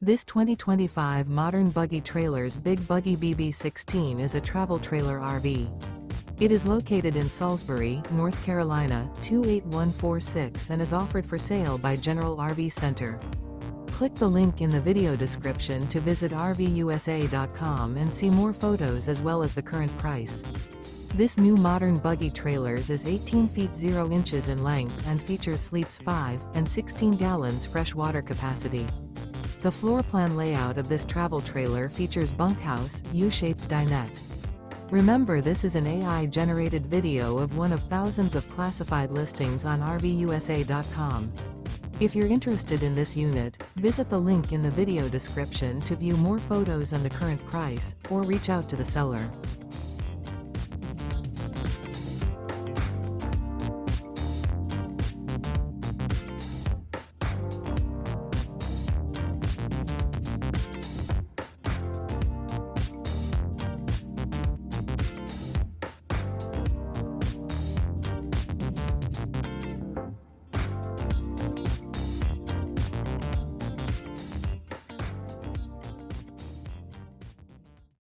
This 2025 Modern Buggy Trailers Big Buggy BB16 is a travel trailer RV. It is located in Salisbury, North Carolina, 28146 and is offered for sale by General RV Center. Click the link in the video description to visit RVUSA.com and see more photos as well as the current price. This new Modern Buggy Trailers is 18 feet 0 inches in length and features sleeps 5 and 16 gallons fresh water capacity. The floor plan layout of this travel trailer features bunkhouse, U-shaped dinette. Remember, this is an AI-generated video of one of thousands of classified listings on RVUSA.com. If you're interested in this unit, visit the link in the video description to view more photos and the current price, or reach out to the seller.